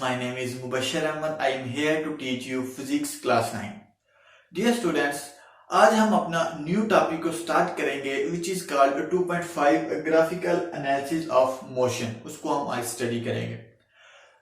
my name is Mubashir Ahmed. I am here to teach you physics class 9. Dear students, आज हम अपना new topic को start करेंगे which is called 2.5 graphical analysis of motion. उसको हम आज study करेंगे.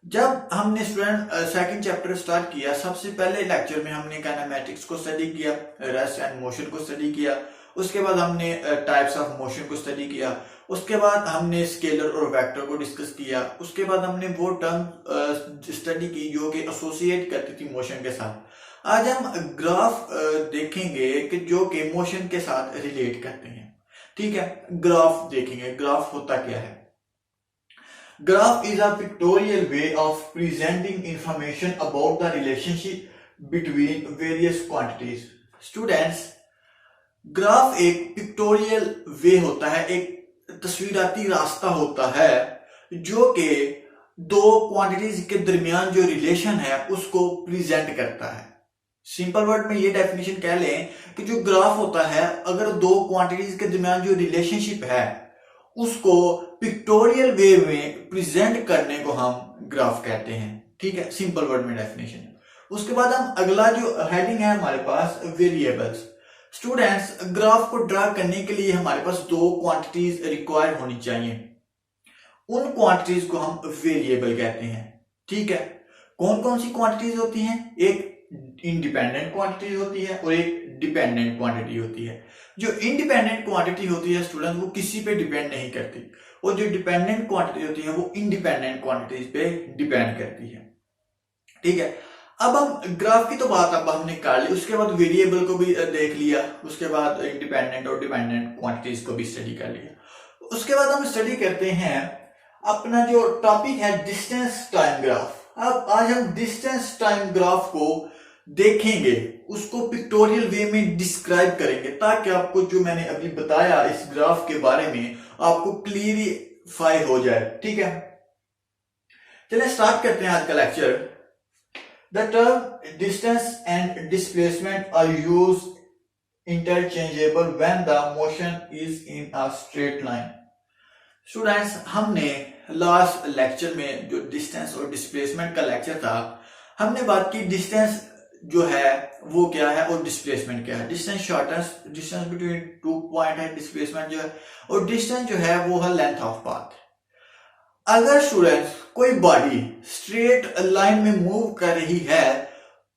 जब हमने स्टूडेंट सेकंड चैप्टर स्टार्ट किया, सबसे पहले लेक्चर में हमने काइनेमेटिक्स को स्टडी किया, रेस्ट एंड मोशन को स्टडी किया. उसके बाद हमने टाइप्स ऑफ मोशन को स्टडी किया. उसके बाद हमने स्केलर और वेक्टर को डिस्कस किया. उसके बाद हमने वो टर्म स्टडी की जो कि एसोसिएट करती थी मोशन के साथ. आज हम ग्राफ देखेंगे कि जो कि मोशन के साथ रिलेट करते हैं. ठीक है, ग्राफ देखेंगे. ग्राफ होता क्या है? Graph is a pictorial way of presenting information about the relationship between various quantities. Students, graph एक पिक्टोरियल वे होता है, एक तस्वीराती रास्ता होता है जो कि दो क्वांटिटीज के दरमियान जो रिलेशन है उसको प्रेजेंट करता है. सिंपल वर्ड में ये डेफिनेशन कह लें कि जो ग्राफ होता है, अगर दो क्वांटिटीज के दरमियान जो रिलेशनशिप है उसको पिक्टोरियल वे में प्रेजेंट करने को हम ग्राफ कहते हैं. ठीक है, सिंपल वर्ड में डेफिनेशन. उसके बाद हम अगला जो हेडिंग है हमारे पास, वेरिएबल्स. स्टूडेंट्स, ग्राफ को ड्रा करने के लिए हमारे पास दो क्वांटिटीज रिक्वायर होनी चाहिए. उन क्वांटिटीज को हम वेरिएबल कहते हैं. ठीक है, कौन कौन सी क्वांटिटीज होती हैं? एक इंडिपेंडेंट क्वांटिटी होती है और एक डिपेंडेंट क्वांटिटी होती है. जो इंडिपेंडेंट क्वांटिटी होती है स्टूडेंट, वो किसी पे डिपेंड नहीं करती, और जो डिपेंडेंट क्वांटिटी होती है वो इंडिपेंडेंट क्वांटिटीज पे डिपेंड करती है. ठीक है, अब हम ग्राफ की तो बात अब हमने कर ली. उसके बाद वेरिएबल को भी देख लिया. उसके बाद इंडिपेंडेंट और डिपेंडेंट क्वांटिटीज को भी स्टडी कर लिया. उसके बाद हम स्टडी करते हैं अपना जो टॉपिक है डिस्टेंस टाइम ग्राफ. अब आज हम डिस्टेंस टाइम ग्राफ को देखेंगे, उसको पिक्टोरियल वे में डिस्क्राइब करेंगे ताकि आपको जो मैंने अभी बताया इस ग्राफ के बारे में आपको क्लियरिफाई हो जाए. ठीक है, चलिए स्टार्ट करते हैं आज का lecture. The term distance and displacement are used interchangeable when the motion is in a straight line. Students, हमने लास्ट लेक्चर में जो डिस्टेंस और डिस्प्लेसमेंट का लेक्चर था, हमने बात की डिस्टेंस जो है वो क्या है और डिस्प्लेसमेंट क्या है. Distance shortest distance between two point है, डिस्प्लेसमेंट जो है, और डिस्टेंस जो है वो है लेंथ ऑफ पाथ. अगर स्टूडेंट्स कोई बॉडी स्ट्रेट लाइन में मूव कर रही है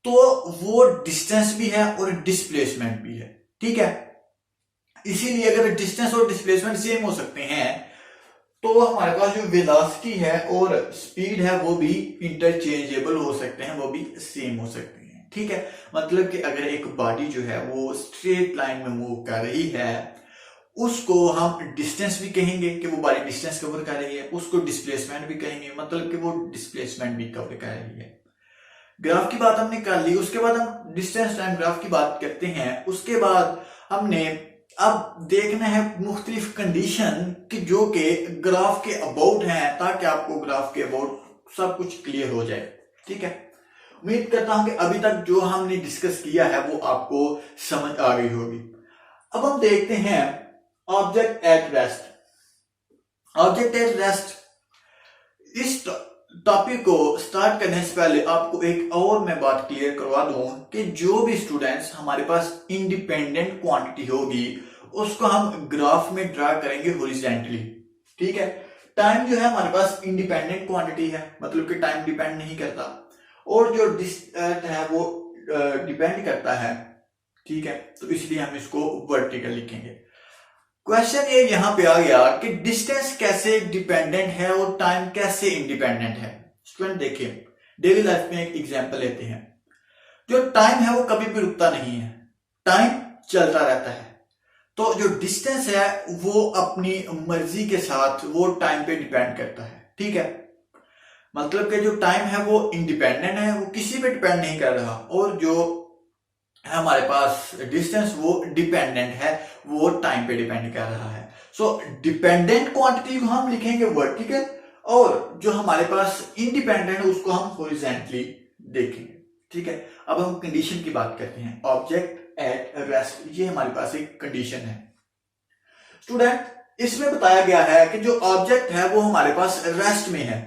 तो वो डिस्टेंस भी है और डिस्प्लेसमेंट भी है. ठीक है, इसीलिए अगर डिस्टेंस और डिस्प्लेसमेंट सेम हो सकते हैं तो हमारे पास जो वेलोसिटी है और स्पीड है वो भी इंटरचेंजेबल हो सकते हैं, वो भी सेम हो सकते हैं. ठीक है, मतलब कि अगर एक बॉडी जो है वो स्ट्रेट लाइन में मूव कर रही है उसको हम डिस्टेंस भी कहेंगे कि वो बॉडी डिस्टेंस कवर कर रही है, उसको डिस्प्लेसमेंट भी कहेंगे, मतलब कि वो डिस्प्लेसमेंट भी कवर कर रही है. ग्राफ की बात हमने कर ली. उसके बाद हम डिस्टेंस टाइम ग्राफ की बात करते हैं. उसके बाद हमने अब देखना है मुख्तलिफ कंडीशन कि जो कि ग्राफ के अबाउट हैं, ताकि आपको ग्राफ के अबाउट सब कुछ क्लियर हो जाए. ठीक है, उम्मीद करता हूं कि अभी तक जो हमने डिस्कस किया है वो आपको समझ आ गई होगी. अब हम देखते हैं object at rest. Object at rest, इस टॉपिक को स्टार्ट करने से पहले आपको एक और मैं बात क्लियर करवा दूं कि जो भी स्टूडेंट्स हमारे पास इंडिपेंडेंट क्वांटिटी होगी उसको हम ग्राफ में ड्रा करेंगे हॉरिजॉन्टली. ठीक है, टाइम जो है हमारे पास इंडिपेंडेंट क्वांटिटी है, मतलब कि टाइम डिपेंड नहीं करता, और जो डिस्टेंस है वो डिपेंड करता है. ठीक है, तो इसलिए हम इसको वर्टिकल लिखेंगे. क्वेश्चन ये यहां पे आ गया कि डिस्टेंस कैसे डिपेंडेंट है और टाइम कैसे इंडिपेंडेंट है. स्टूडेंट देखिए, डेली लाइफ में एक एग्जांपल लेते हैं. जो टाइम है वो कभी भी रुकता नहीं है, टाइम चलता रहता है. तो जो डिस्टेंस है वो अपनी मर्जी के साथ वो टाइम पे डिपेंड करता है. ठीक है, मतलब कि जो टाइम है वो इंडिपेंडेंट है, वो किसी पे डिपेंड नहीं कर रहा, और जो हमारे पास डिस्टेंस वो डिपेंडेंट है, वो टाइम पे डिपेंड कर रहा है. सो डिपेंडेंट क्वांटिटी को हम लिखेंगे वर्टिकल, और जो हमारे पास इंडिपेंडेंट है उसको हम हॉरिजॉन्टली देखेंगे. ठीक है, अब हम कंडीशन की बात करते हैं. ऑब्जेक्ट एट रेस्ट, ये हमारे पास एक कंडीशन है. स्टूडेंट, इसमें बताया गया है कि जो ऑब्जेक्ट है वो हमारे पास रेस्ट में है.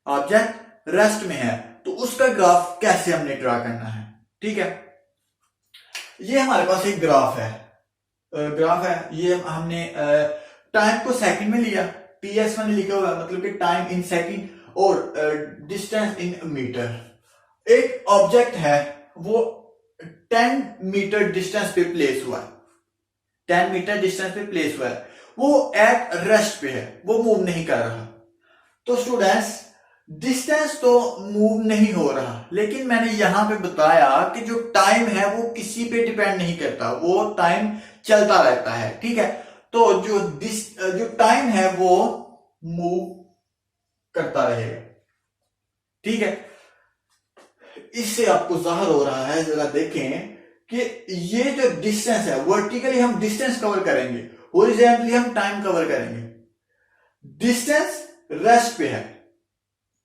ऑब्जेक्ट रेस्ट में है, तो उसका ग्राफ कैसे हमने ड्रा करना है। ठीक है, ये हमारे पास एक ग्राफ है, ये हमने टाइम को सेकंड में लिया, ts मैंने लिखा हुआ है, मतलब कि टाइम इन सेकंड, और डिस्टेंस इन मीटर। एक ऑब्जेक्ट है वो 10 मीटर डिस्टेंस पे प्लेस हुआ है, 10 मीटर डिस्टेंस पे प्लेस हुआ है, वो एट रेस्ट पे है, वो मूव नहीं कर रहा। तो स्टूडेंट्स डिस्टेंस तो मूव नहीं हो रहा, लेकिन मैंने यहां पे बताया कि जो टाइम है वो किसी पे डिपेंड नहीं करता, वो टाइम चलता रहता है। ठीक है, तो जो टाइम है वो मूव करता रहेगा। ठीक है, इससे आपको जाहिर हो रहा है, जरा देखें कि ये जो डिस्टेंस है, वर्टिकली हम डिस्टेंस कवर करेंगे, हॉरिजॉन्टली हम टाइम कवर करेंगे। डिस्टेंस रेस्ट पे है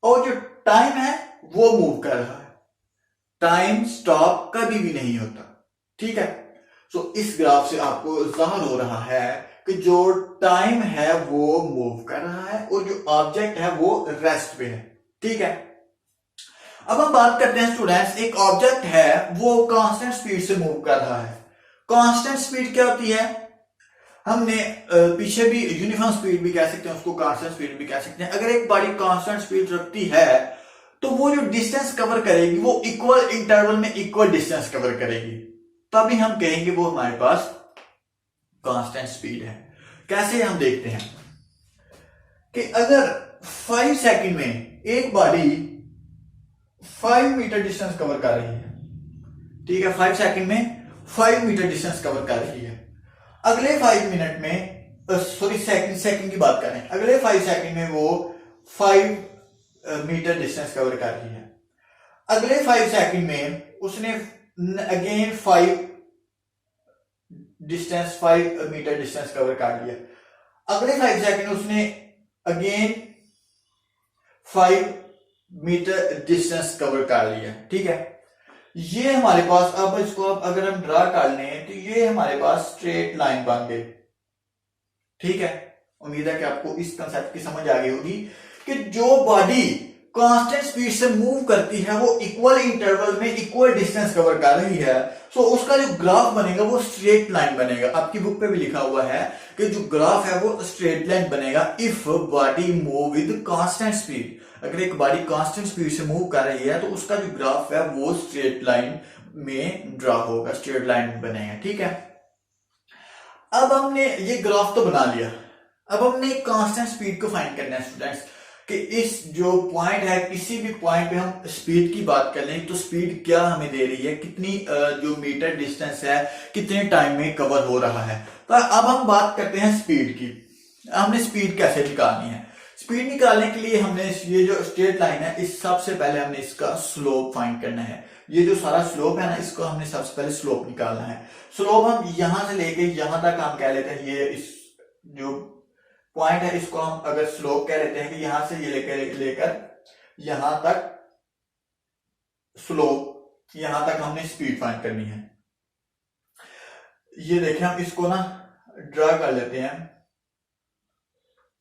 और जो टाइम है वो मूव कर रहा है, टाइम स्टॉप कभी भी नहीं होता। ठीक है, सो इस ग्राफ से आपको जाहिर हो रहा है कि जो टाइम है वो मूव कर रहा है और जो ऑब्जेक्ट है वो रेस्ट पे है। ठीक है, अब हम बात करते हैं स्टूडेंट्स, एक ऑब्जेक्ट है वो कांस्टेंट स्पीड से मूव कर रहा है। कांस्टेंट स्पीड क्या होती है, हमने पीछे भी यूनिफॉर्म स्पीड भी कह सकते हैं उसको, कांस्टेंट स्पीड भी कह सकते हैं। अगर एक बॉडी कांस्टेंट स्पीड रखती है तो वो जो डिस्टेंस कवर करेगी वो इक्वल इंटरवल में इक्वल डिस्टेंस कवर करेगी, तभी हम कहेंगे वो हमारे पास कांस्टेंट स्पीड है। कैसे हम देखते हैं कि अगर 5 सेकंड में एक बॉडी 5 मीटर डिस्टेंस कवर कर रही है, ठीक है, 5 सेकंड में 5 मीटर डिस्टेंस कवर कर रही है, अगले 5 मिनट में सेकंड की बात करें, अगले 5 सेकंड में वो 5 मीटर डिस्टेंस कवर कर रही है, अगले 5 सेकंड में उसने अगेन 5 मीटर डिस्टेंस कवर कर लिया, अगले 5 सेकंड उसने अगेन 5 मीटर डिस्टेंस कवर कर लिया। ठीक है, ये हमारे पास, अब इसको अगर हम ड्रा कर लें तो ये हमारे पास स्ट्रेट लाइन बन गई। ठीक है, उम्मीद है कि आपको इस कंसेप्ट की समझ आ गई होगी कि जो बॉडी कांस्टेंट स्पीड से मूव करती है वो इक्वल इंटरवल में इक्वल डिस्टेंस कवर कर रही है, सो उसका जो ग्राफ बनेगा वो स्ट्रेट लाइन बनेगा। आपकी बुक पे भी लिखा हुआ है कि जो ग्राफ है वो स्ट्रेट लाइन बनेगा if body move with constant speed. अगर एक बॉडी कांस्टेंट स्पीड से मूव कर रही है तो उसका जो ग्राफ है वो स्ट्रेट लाइन में ड्रा होगा, स्ट्रेट लाइन बनेगा। ठीक है, अब हमने ये ग्राफ तो बना लिया, अब हमने कांस्टेंट स्पीड को फाइंड करना है स्टूडेंट्स, कि इस जो पॉइंट है, किसी भी पॉइंट पे हम स्पीड की बात कर लें तो स्पीड क्या हमें दे रही है, कितनी जो मीटर डिस्टेंस है कितने टाइम में कवर हो रहा है। तो अब हम बात करते हैं स्पीड की। हमने स्पीड कैसे निकालनी है, स्पीड निकालने के लिए हमने ये जो स्ट्रेट लाइन है इस सबसे पहले हमने इसका स्लोप फाइंड करना है। ये जो सारा स्लोप है ना, इसको हमने सबसे पहले स्लोप निकालना है। स्लोप हम यहां से लेके यहां तक हम कह लेते हैं, ये इस जो पॉइंट है इसको हम अगर स्लोप कह लेते हैं कि यहां से ये लेकर यहां तक स्लोप, यहां तक हमने स्पीड फाइंड करनी है। ये देखें, हम इसको ना ड्रा कर लेते हैं,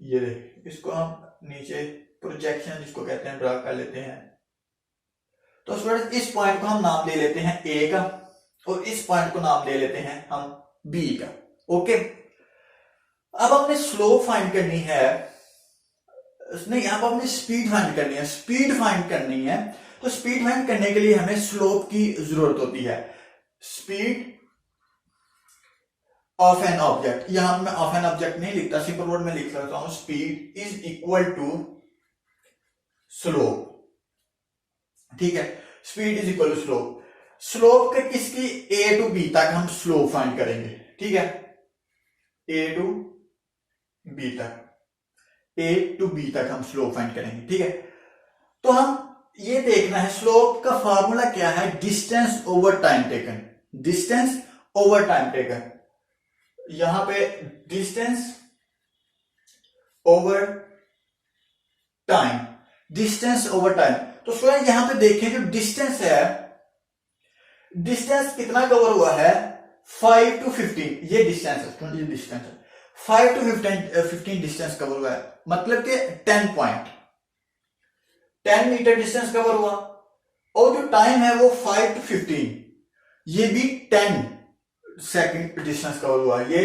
ये देखें, इसको हम नीचे प्रोजेक्शन जिसको कहते हैं ड्रा कर लेते हैं। तो स्टूडेंट्स इस पॉइंट को हम नाम दे लेते हैं ए का और इस पॉइंट को नाम दे लेते हैं हम बी का। ओके, अब हमने स्लोप फाइंड करनी है, नहीं, अब हमने स्पीड फाइंड करनी है। स्पीड फाइंड करनी है तो स्पीड फाइंड करने के लिए हमें स्लोप की जरूरत होती है। स्पीड ऑफ एन ऑब्जेक्ट, यहां मैं ऑफ एन ऑब्जेक्ट नहीं लिखता, सिंपल वर्ड में लिख सकता हूं, speed is equal to slope. ठीक है, speed is equal to slope. Slope के किसकी, ए टू बी तक हम स्लोप फाइंड करेंगे। ठीक है, ए टू बी तक, ए टू बी तक हम स्लोप फाइंड करेंगे। ठीक है, तो हम ये देखना है स्लोप का फार्मूला क्या है, distance over time taken, distance over time taken. यहां पे distance over time, distance over time. तो स्टूडेंट यहां पे देखें जो डिस्टेंस है, डिस्टेंस कितना कवर हुआ है, 5 to 15, ये डिस्टेंस है, ये डिस्टेंस है, 5 to 15 डिस्टेंस कवर हुआ है, मतलब कि 10 पॉइंट। 10 मीटर डिस्टेंस कवर हुआ, और जो टाइम है वो 5 to 15, ये भी 10 सेकंड डिस्टेंस कवर हुआ, ये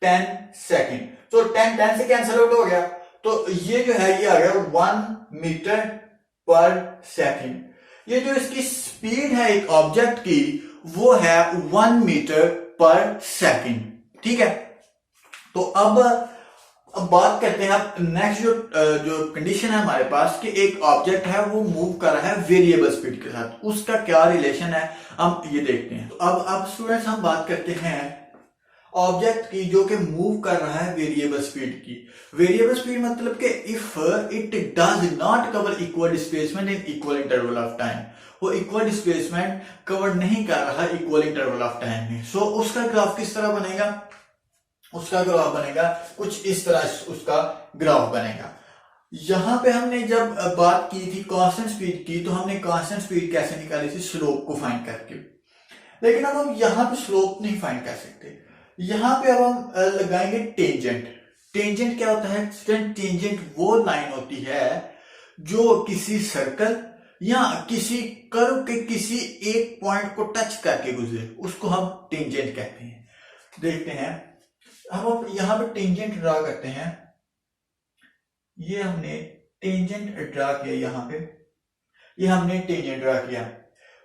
10 सेकंड। तो 10 से कैंसल आउट हो गया, तो ये जो है ये आ गया 1 मीटर पर सेकंड। ये जो इसकी स्पीड है एक ऑब्जेक्ट की वो है 1 मीटर पर सेकंड, ठीक है। तो अब बात करते हैं आप नेक्स्ट जो कंडीशन है हमारे पास कि एक ऑब्जेक्ट है वो मूव कर रहा है वेरिएबल स्पीड के साथ, उसका क्या रिलेशन है हम ये देखते हैं। तो अब स्टूडेंट्स हम बात करते हैं ऑब्जेक्ट की जो कि मूव कर रहा है वेरिएबल स्पीड की। वेरिएबल स्पीड मतलब कि if it does not cover equal displacement in equal interval of time, वो इक्वल डिस्प्लेसमेंट कवर नहीं कर रहा इक्वल इंटरवल ऑफ टाइम में। सो उसका ग्राफ किस तरह बनेगा, उसका ग्राफ बनेगा कुछ इस तरह, उसका ग्राफ बनेगा। यहां पे हमने जब बात की थी कांस्टेंट स्पीड की, तो हमने कांस्टेंट स्पीड कैसे निकाली थी, स्लोप को फाइंड करके। लेकिन अब हम यहां पे स्लोप नहीं फाइंड कर सकते, यहां पे अब हम लगाएंगे टेंजेंट। टेंजेंट क्या होता है स्टूडेंट, टेंजेंट वो लाइन होती है जो किसी सर्कल या किसी कर्व के किसी एक पॉइंट को टच करके गुजरे, उसको हम टेंजेंट कहते हैं। देखते हैं हम यहां पे टेंजेंट ड्रा करते हैं, ये हमने टेंजेंट ड्रा किया, यहां पे ये हमने टेंजेंट ड्रा किया।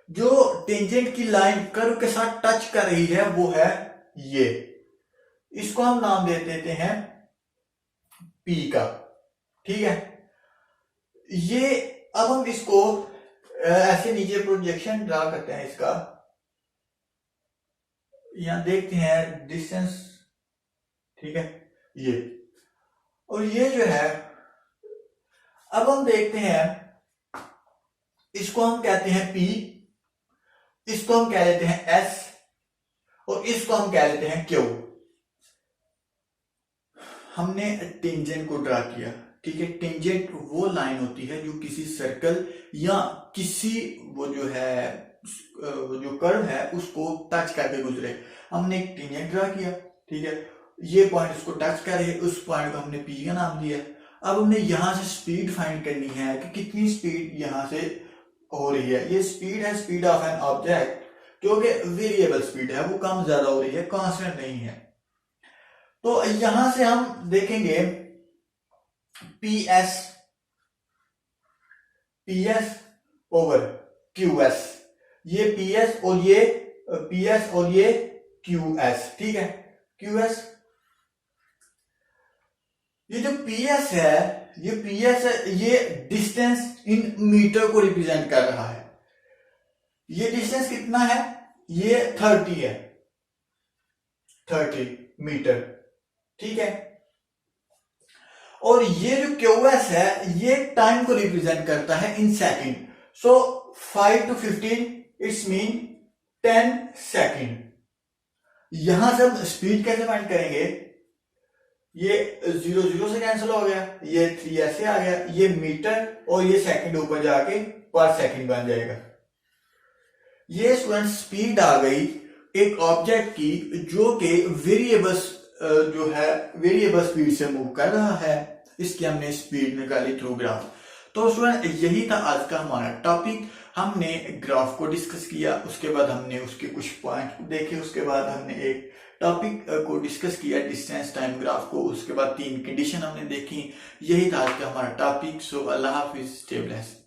जो टेंजेंट की लाइन कर्व के साथ टच कर रही है वो है ये, इसको हम नाम दे देते हैं पी का, ठीक है। ये अब हम इसको ऐसे नीचे प्रोजेक्शन ड्रा करते हैं इसका, यहां देखते हैं डिस्टेंस, ठीक है ये, और ये जो है अब हम देखते हैं इसको हम कहते हैं P, इसको हम कह लेते हैं S, और इसको हम कह लेते हैं Q। हमने टेंजेंट को ड्रा किया, ठीक है। टेंजेंट वो लाइन होती है जो किसी सर्कल या किसी वो जो कर्व है उसको टच करके गुजरे। हमने एक टेंजेंट ड्रा किया, ठीक है, ये पॉइंट उसको टच करे, उस पॉइंट को हमने P का नाम दिया। अब हमने यहां से स्पीड फाइंड करनी है कि कितनी स्पीड यहां से हो रही है। ये स्पीड है स्पीड ऑफ एन ऑब्जेक्ट जो कि वेरिएबल स्पीड है, वो कम ज्यादा हो रही है, कांस्टेंट नहीं है। तो यहां से हम देखेंगे PS ओवर QS, ये PS और ये QS, ठीक है। QS, ये जो PS है ये डिस्टेंस इन मीटर को रिप्रेजेंट कर रहा है। ये डिस्टेंस कितना है, ये 30 है, 30 मीटर, ठीक है। और ये जो QS है ये टाइम को रिप्रेजेंट करता है in second. So 5 to 15 it's mean 10 second. यहां से हम स्पीड कैसे फाइंड करेंगे, ये 0 से कैंसिल हो गया, ये 3 ऐसे आ गया, ये मीटर और ये सेकंड ऊपर जाके पर सेकंड बन जाएगा। ये स्टूडेंट स्पीड आ गई एक ऑब्जेक्ट की जो कि वेरिएबल स्पीड से मूव कर रहा है, इसकी हमने स्पीड निकाली थ्रू ग्राफ। तो स्टूडेंट यही था आज का हमारा टॉपिक। हमने ग्राफ को डिस्कस किया, उसके बाद हमने उसके कुछ पॉइंट देखे, उसके बाद हमने एक टॉपिक को डिस्कस किया डिस्टेंस टाइम ग्राफ को, उसके बाद 3 कंडीशन हमने देखी। यही था आज का हमारा टॉपिक। सो अल्लाह हाफिज, स्टे ब्लेस्ड।